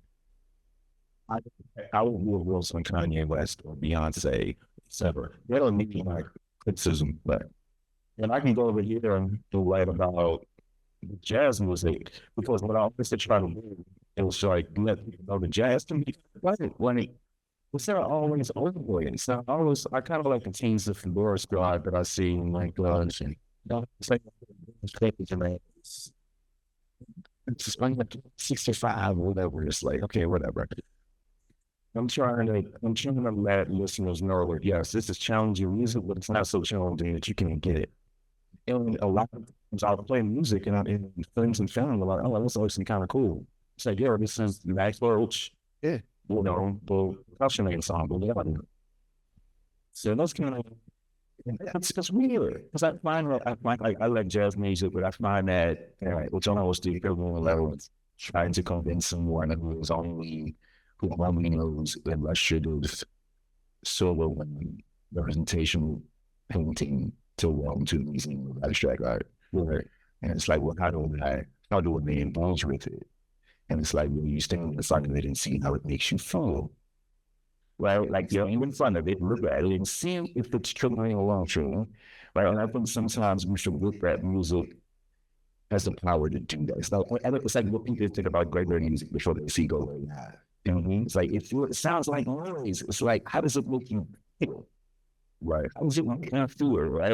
I would move Wilson, Kanye West, or Beyonce, etc. They don't need my criticism, but and I can go over here and write about jazz music because what I always try to do is like let people know the jazz to me. It's not always overboard. So I kind of like the Teens of Fedora squad that I see in like and it's like it's like 65 or whatever. It's like, okay, whatever. I'm trying to let listeners know that yes, this is challenging music, but it's not so challenging that you can't get it. And a lot of times I'll play music and friends and family are like, oh, that's actually kind of cool. It's like, yeah, this is Max Roach. Yeah. The percussion ensemble. Yeah. So that's kind of it's weird because I find like I like jazz music, but I find that which I always do everyone levels trying to convince someone who only knows illustrative solo and representation painting to using abstract art. Right. And it's like, well, how do I engage with it? And it's like, well, you stand in the front of it and see how it makes you feel. Right? Like you're in front of it, look at it, and see if it's triggering along true. Right? And I think sometimes we should look at music has the power to do that. It's like what people think about great music before they see go like that. It's like it sounds like noise. It's like, how does it make you feel? Right. How does it make you feel? Right?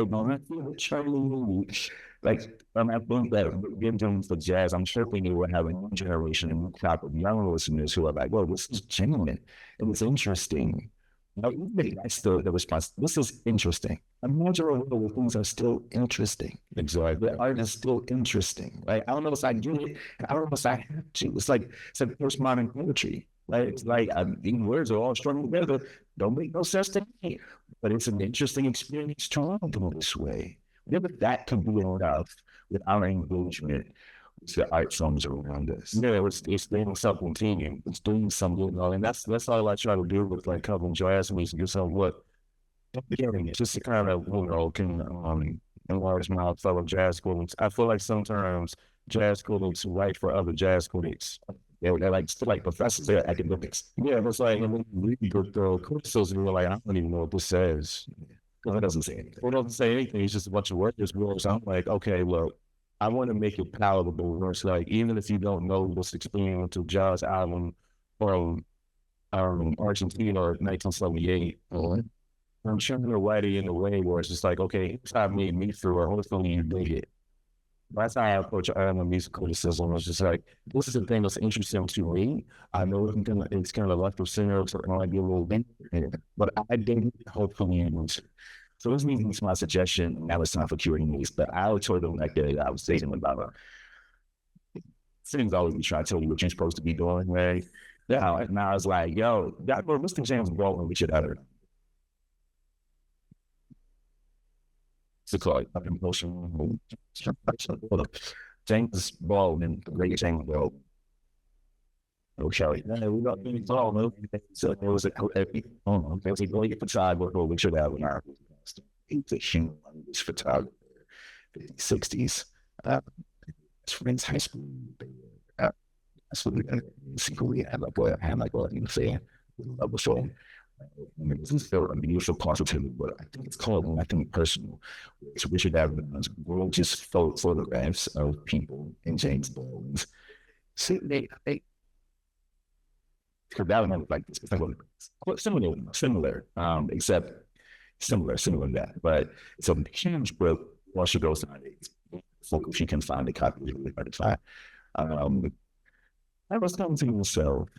Like I think that getting for jazz, I'm hoping you will have a new generation and new crop of young listeners who are like, well, this is genuine and it's interesting. That's the response. This is interesting. I'm not sure whether things are still interesting. Exactly. The art is still interesting. Right? I don't know if I get it. I don't know if I have to. It's like postmodern poetry. Like, it's like these words are all strung together. Don't make no sense to me. But it's an interesting experience to learn this way. Whatever that can be enough with our engagement with the art forms around us. Yeah, it's doing something team. It's doing something, and that's all I try to do with like covering jazz music. Is what hearing it, just to kind of can enlarge my fellow jazz critics. I feel like sometimes jazz critics write for other jazz critics. They're like still like professors, they're academics. Yeah, it's like when you read the criticism, you're like, I don't even know what this says. Because it doesn't say anything. It doesn't say anything. It's just a bunch of words. So I'm like, okay, look, I want to make it palatable. Where it's like, even if you don't know this experimental jazz album from Argentina or 1978, I'm trying to write it in a way where it's just like, okay, here's how I made me through it. Hopefully you dig it. That's how I approach music criticism. It's just like, this is the thing that's interesting to me. I know it's kind of left of singer, so it might be a little bit, but I dig it. Hopefully you use it. So this means my suggestion. Now it's time for curating these, but I told them that day I was dating about things always be trying to tell you what you're supposed to be doing, right? Yeah, and I was like, yo, Mr. James Baldwin, we should have it. It's called emotional. James Baldwin, the great James Baldwin. Okay, we got things all. So there was there was a great photographer we should have in our. He's a humongous photographer, 60s. His friends, high school. That's what we had like what you say. I was showing. This is still a beautiful positive, but I think it's called, I think, personal. It's Richard Avedon's gorgeous photographs of people in James Baldwin's. See, they because that one like this. Similar, except similar to that. But it's a huge book. Once you go nowadays, if you can find a copy, it's really hard to find. I was talking to myself.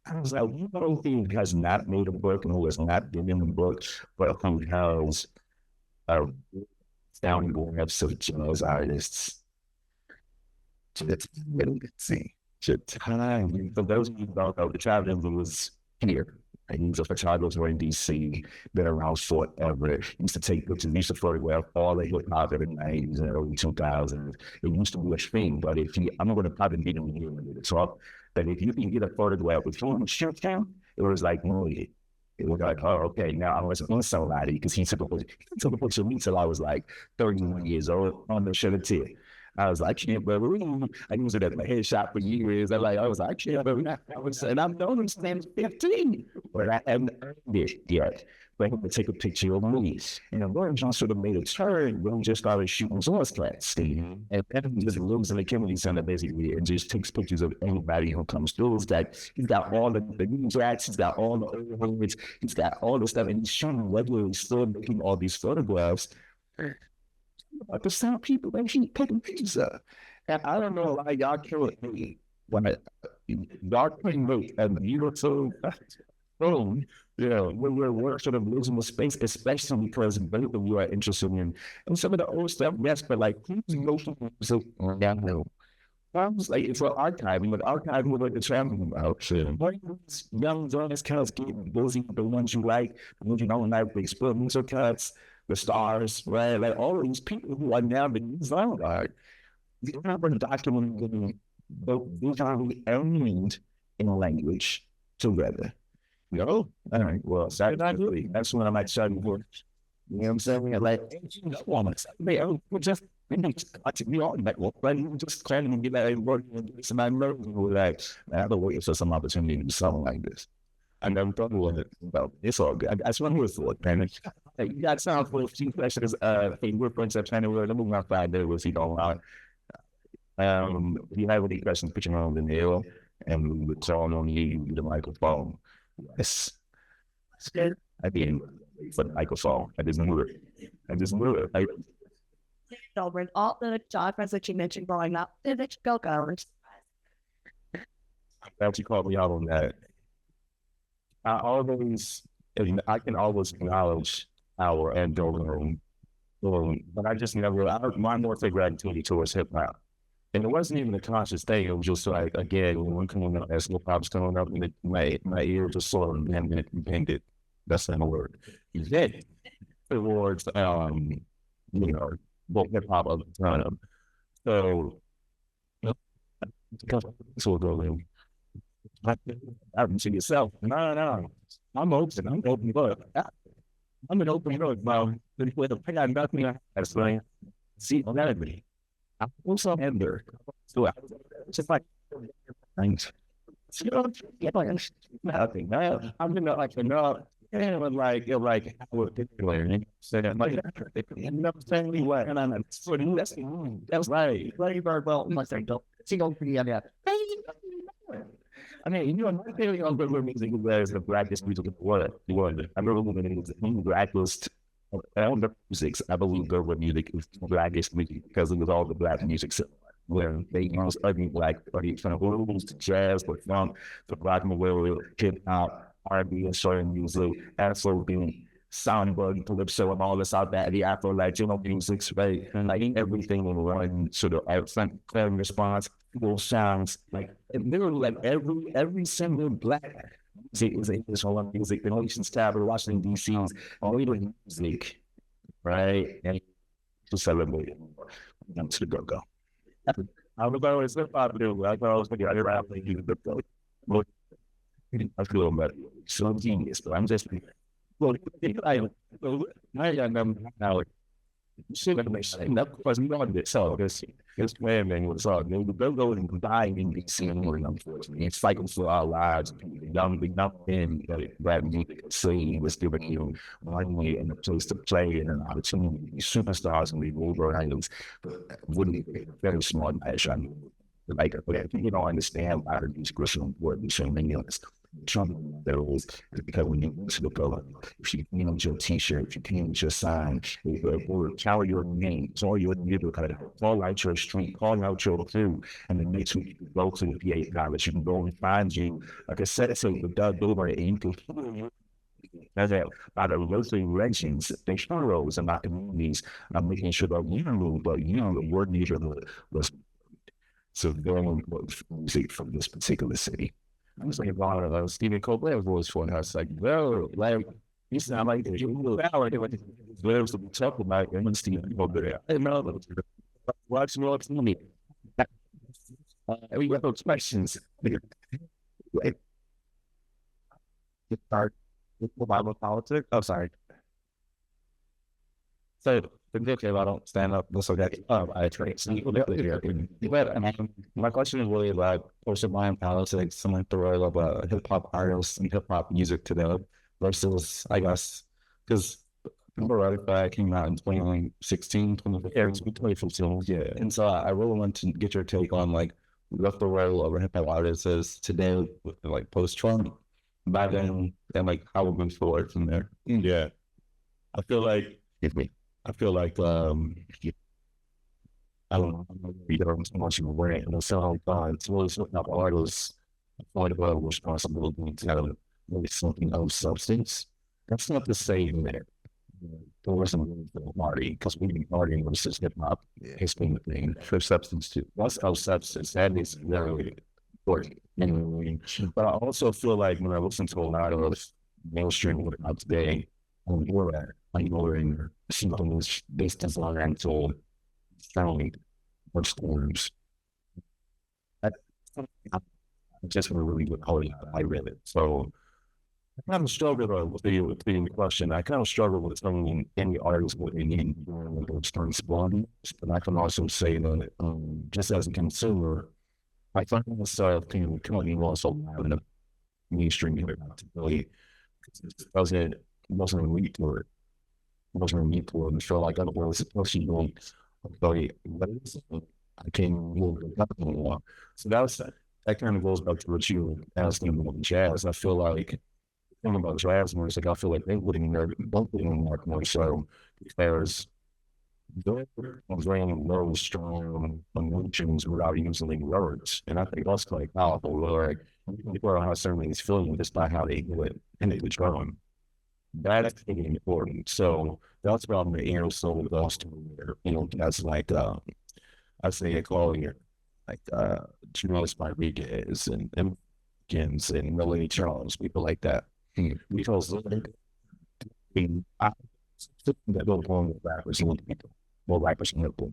I was like, who has not made a book and who has not been in the book, but who has downgrades of jazz artists? It's really good to see. Time. For those of you who don't know, the traveling was here. He was a photographer in D.C., been around forever. He used to take pictures, he used to photograph all the hip hop in the 90s and early 2000s. It used to be a thing, but I'm not going to probably get him here when we talk, but if you can get a photograph with him on shirt town, it was like, oh, it was like, oh, okay, now I was on somebody because he took a picture of me till I was like 31 years old on the shirt tip. I was like, I can't believe I used it as my headshot for years. I was like, I can't believe and I've known him since 15, but I haven't earned it yet. But he would take a picture of me. And Lauren John sort of made a turn when he just started shooting source class. And then he just lives in the Kennedy Center basically and just takes pictures of anybody who comes through. He's got all the news racks, he's got all the overheads, he's got all the stuff, and he's shooting regularly, still making all these photographs. But the sound people that he taking pictures of. And I don't know why y'all kill me when y'all putting me and you're so when we're sort of losing the space, especially because both of you are interested in some of the old stuff, yes, but like who's emotional so downhill. I was like, it's for archiving, but archiving was like the traveling about shit. Young Jonas cuts get those the ones you like, the ones you don't like, the experimental cuts, the stars, right? Like all of these people who are now the new sound art. These are documenting these are owned in a language together. All right, well, that's when I might start for. You know what I'm saying? Like, we're just we all like, well, just trying to get that working somebody like, I've been waiting for some opportunity to do something like this. I never thought about it. Well, it's all good. I just want to thought, man. Hey, you got sound for a few questions. Hey, we're friends at China. We're moving on Friday. We'll see you online. If you have any questions, put your hand in the air and we'll turn on you the microphone. Yes. I mean, for the microphone. I just knew it. Over all the genres that you mentioned growing up, that you go. I'm glad you called me out on that. I can always acknowledge our and but I just never, my more gravitated towards hip hop. And it wasn't even a conscious thing. It was just like, again, when coming up, as hip hop's coming up, and my ear just sort of bended. That's not a word. Then towards, you know, both hip hop of the time. So, so go in. I see yourself. No. I'm open. I'm open book. I'm an open book, bro. With a pen, nothing. That's right. See, that me. I'm also Ender. So it's just like things. You know, nothing. I'm gonna like enough. And like I would declare say that like never saying me what and I'm so that's right. Very well. My thing don't see go pretty on that. I mean, you know, my theory on good music is the blackest music in the world. I remember when it was the blackest. I don't know music. I believe good music is the blackest music because it was all the black music. So where they studying like from blues to jazz, to funk, to rock and roll, hip hop, R&B, and soul music, Afro being soundboard, calypso, and all this out there, the Afro Latino music, right? And like everything in one sort of accent, clear response, cool sounds, like literally like every single black music is English horn music, the nation's capital, Washington D.C.'s only music, right? And to celebrate it. I'm to the go. I was always hip hop do. I always think I rap like you the go. I feel better. So genius, but I'm just well, I am now. Shouldn't make sense. That was not this. So this planning was all. They would go and dying in D.C. unfortunately. It's cycles for our lives. Young in that music scene was giving you one way and a place to play and an opportunity. Superstars and the over items, but wouldn't be very smart measure. Like, you don't understand why the music was so important. So many of us. Trump those because when you to the color, if you change your T-shirt, if you change your sign, or carry your name, it's all your neighborhood, call out your street, call out your food, and then next week you go to the PA college, you can go and find you like I said, so the Doug over and you can that's it. By the local legends, they heroes in my communities, I'm making sure that you know, but you know, the word neighborhood was so very important music from this particular city. I was like, wow, Stephen Colbert voice for her. I was like, well, like, you sound like you little hour. It was to be talking about him and Stephen Colbert. I didn't know. Watch more to me. We got those questions. Start with Bible politics. Oh, sorry. So, okay, I don't stand up. That's okay. I trade. But my question is really about social mind politics, someone the role of hip hop artists and hip hop music today versus, I guess, because Right came out in 2016, 2015. Yeah. And so I really want to get your take on like what the role of a hip hop artist is today with like post Trump, by then, and like how we're moving forward from there. Yeah. I feel like I don't know. You don't much of a way, and so it's really something up artists affordable responsibility to have really something of substance. That's not the same there. There wasn't really the party because we've been partying versus hip hop. It's been the thing for substance too. What's of substance? That is very important. Anyway, but I also feel like when I listen to a lot of mainstream hip hop today, I'm ignoring something that's based on rental sound or storms. I just want to really good quality. I read it. So I kind of struggle with the question. I kind of struggle with telling any artist what they need when those terms belong. But I can also say that just as a consumer, I find myself coming also in a mainstream hip hop really wasn't a need for it. Wasn't a need for it. I feel like I was supposed to go I can't move anymore. So that kind of goes back to what you were asking about jazz. I feel like thinking about jazz music, I feel like they wouldn't both work more so because they're bringing those strong emotions without using words. And I think that's like powerful. Like people are how certain these feeling just by how they do it and they would drum. That's really important. So that's about the air soul goes to that's like I say it earlier. like Charles Rodriguez and Gins and Melanie Charles, people like that. Because I that go along with rappers and people, more rappers and people.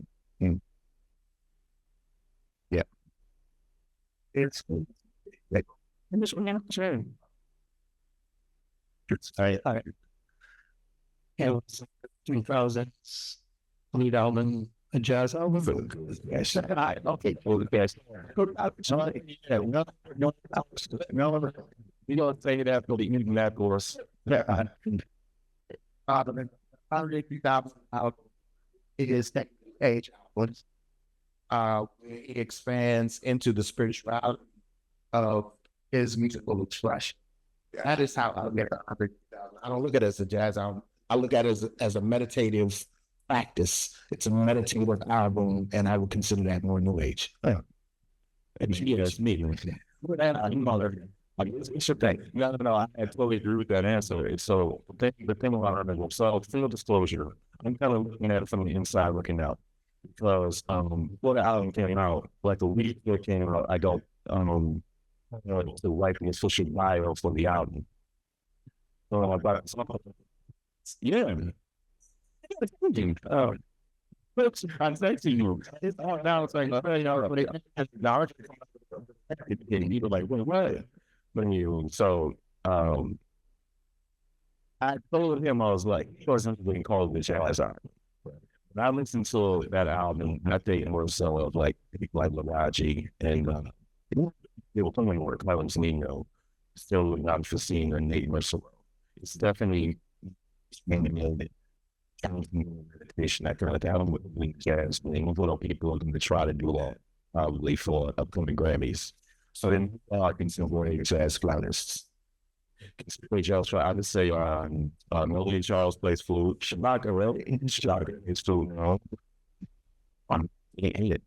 Yeah, it's like, and this one, sure. I it was 2000s lead album, a jazz album. Yes, I okay, for the best. Yeah, no, we don't say that for the evening that course. Yeah, it is that age. It expands into the spirituality of his musical expression. That is how I look at it. I don't look at it as a jazz album. I look at it as a meditative practice. It's a meditative album, and I would consider that more new age. Yeah, it's me. But it's your thing. No, I totally agree with that answer. It's so the thing about it is, so full disclosure, I'm kind of looking at it from the inside looking out. Because before the album came out, like a week before it came out, I got to write the official bio for the album. So I got yeah. But I'm saying to you, it's all now. It's like, now people like, what? But you, so I told him, I was like, he wasn't being called the jazz album. When I listened to that album, I think more so of like people like Lamar and they were playing work. I was Nino, still not for seeing a Nate Russell. It's definitely meditation. I kind of down with jazz, being little people looking to try to do that probably for upcoming Grammys. So then I can still go jazz flautists. I would say Melody Charles plays flute. Shabaka really Shabaka is flute, you know. It.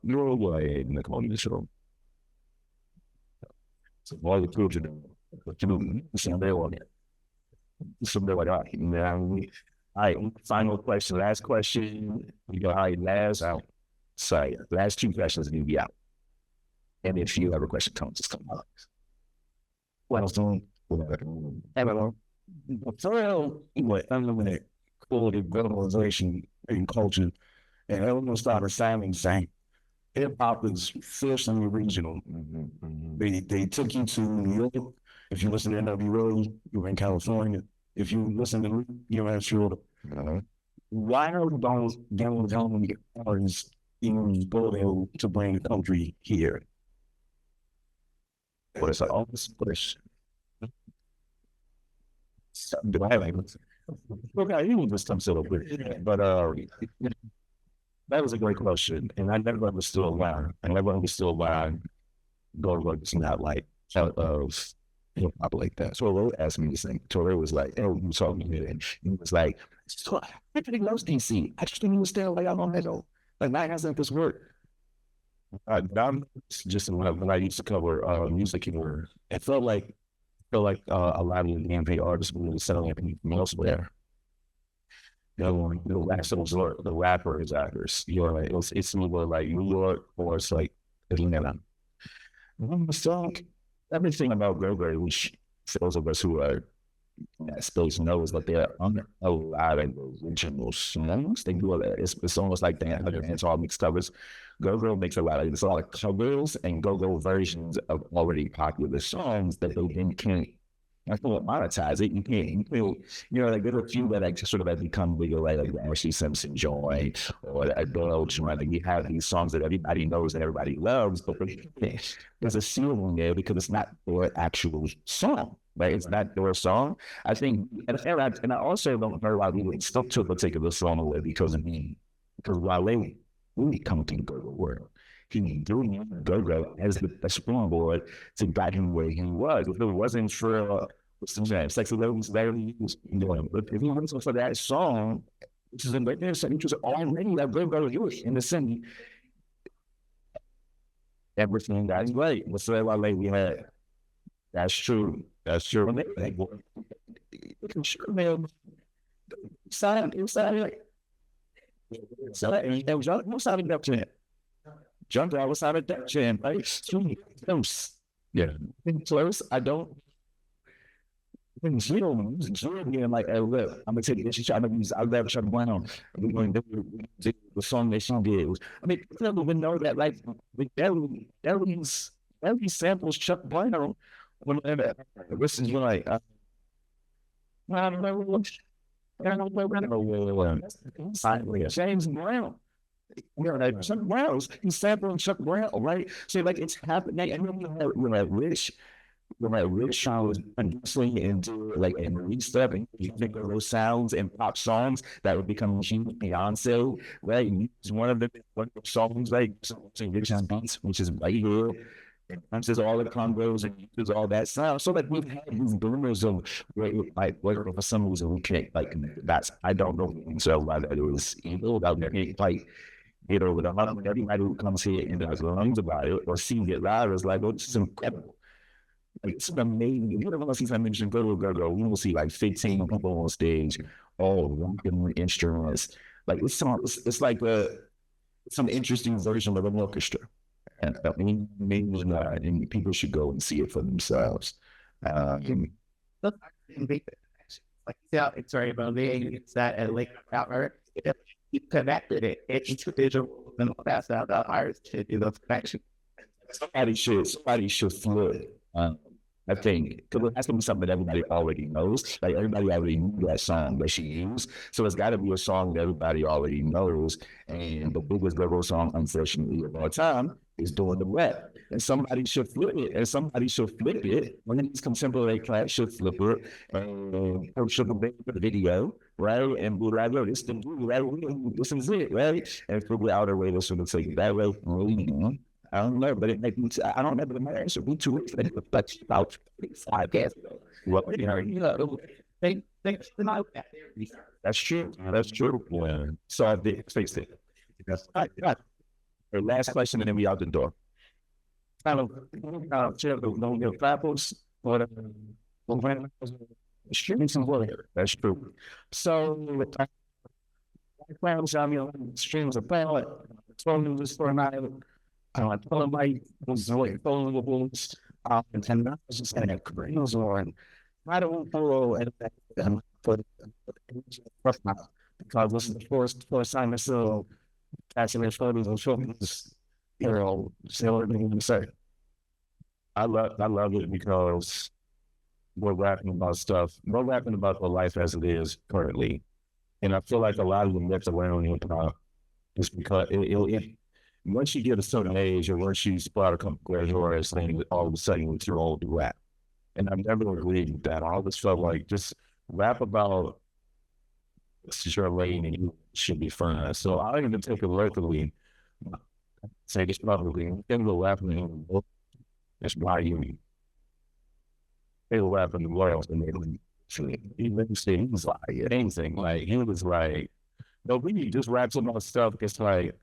No way in the comedy show. So all the groups but you know, someday like that. Now, final question, last question. You know how last say last two questions will be out. And if you have a question, just come out. What else doing? Hello. So, anyway, I'm looking at quality globalization and culture, and everyone started saying hip hop is fiercely regional. They took you to New York. If you listen to NWA, you're in California. If you listen to you're in Florida. Why are those young artists in Bordeaux to bring the country here? What is all this question? Do I have any? Okay, you just some sort of weird, but that was a great question, and I never understood why. I never understood why Goldberg's not like out of hip hop like that. So Ro asked me this thing. Torre was like, "Oh, you saw me here," and he was like, "So everybody loves DC. I just didn't understand like I don't know. Like, why hasn't this worked?" I'm just when I used to cover music here, it felt like a lot of the campaign artists were selling everything from elsewhere. The rappers, actors, you know, like it's more like New York or it's like Atlanta. So everything about Go-Go, which those of us who are space knows that they're on a lot of original songs. They do it's almost like they have it's all mixed covers. Go-Go makes a lot of covers and Go-Go versions of already popular songs that they then can't monetize it. You can't, you know, like there are a few that like sort of have become legal, like Ashley Simpson Joy or Bill Joy. Like you have these songs that everybody knows and everybody loves, but there's a ceiling there because it's not their actual song. Right? It's not their song. I think, and I also don't know why we would still took a particular song away because of me. Because while they really come to the Go-Go world, he doing Go-Go as the springboard to get him where he was. If it wasn't for Sex and Love was very but if he wasn't for that song, which is in right there, which was already that Go-Go in the city, everything that's right. What's that why we had? That's true. That's true. Like, sure, man. Inside, So that was what's out of that jam? Jumped out was out of that jam, right? Close. Yeah. Close. I don't. When Zero being like, hey, look, I'm gonna take this. I'm gonna use. I'll never shut down. We're going to do the song that she did. I mean, I don't even know that. Like, Ellie samples Chuck Brown. When this is like, I don't know. James Brown. Chuck Brown's he's sampling Chuck Brown, right? So like it's happening. And when that Rich Sean was producing and do like and release stuff, and you think of those sounds and pop songs that would become huge. Beyonce, right? And it's one of the songs like Rich Sean beats, which is right here. And says all the combos and uses all that sound. So like we've had these boomers of like whatever for some reason we can't like that's I don't know. So like it was evil out there like with a lot of everybody who comes here and does learns about it or sees it live is like, oh, this is incredible. Like it's amazing. You don't want to see something go, we will see like 15 people on stage, all rocking instruments. Like it's like some interesting version of an orchestra. And I mean, and people should go and see it for themselves. It's very about it's that at Lake Power. You connected it. It's visual and pass out the artists to do those connections. Somebody should flip. I think because that's gonna be something that everybody already knows. Like everybody already knew that song that she used, so it's got to be a song that everybody already knows. And the biggest rebel song, unfortunately, of all time is doing the rap. And somebody should flip it. And somebody should flip it. One of these contemporary class should flip it. And should make the video, right? And be like, "This is the right? This is it, right?" And figure out a way to sort of take that way. I don't know, but it made me. I don't remember the marriage. We 2 weeks later, but about 5 years ago. Well, they that's true. That's true. Yeah. So I did face it. That's right. Our last question, and then we out the door. Kind of, don't give flapos, but streaming some warrior. That's true. So, streams of planet. Told him this for a night. I told him I was like following the balls and 10 minutes just getting a careers on. I don't follow and put rough mouth because this is the first time I saw catching photos and showing this say everything to say. I love it because we're rapping about stuff. We're rapping about the life as it is currently. And I feel like a lot of the myths around hip hop is because once you get a certain age or once you spot a couple gray hairs, then all of a sudden you throw all the rap. And I've never agreed with that. I always felt like just rap about this is your lane and you should be fine. So I even take it locally. Say this probably in the rapping. That's why they were rapping the world and they didn't say he was like anything. Like he was like, no, we just raps about stuff. It's like,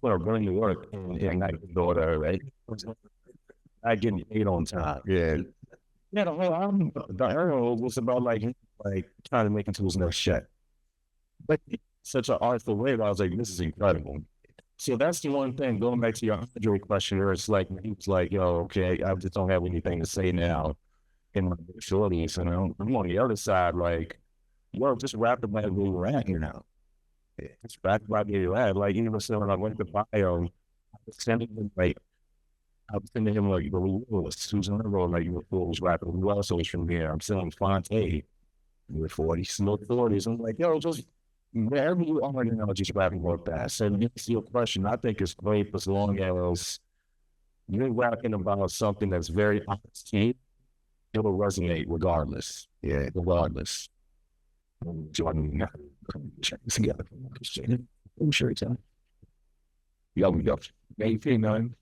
well, going to work and not daughter, right? Not getting paid on time. Yeah. Yeah, the whole album, the arrow was about like trying to make it to his next shot. But such an artful way, I was like, this is incredible. So that's the one thing, going back to your Andre question, where it's like, he was like, yo, okay, I just don't have anything to say now in my shorties. And I'm on the other side, like, well, just rap about where we're at here now. It's back about where you're at. Like, you know, so when I went to bio, I was sending him, like, the rules. Susan Earl, like, you was rapping. Who else was from here? I'm selling Fonte. You're 40, no 40s. I'm like, yo, just wherever you are, you know, just rapping more fast. And it's your question. I think it's great as long as you're rapping about something that's very honest. It will resonate regardless. Yeah, regardless. Jordan, I'm sure it's on. Yo, maybe none.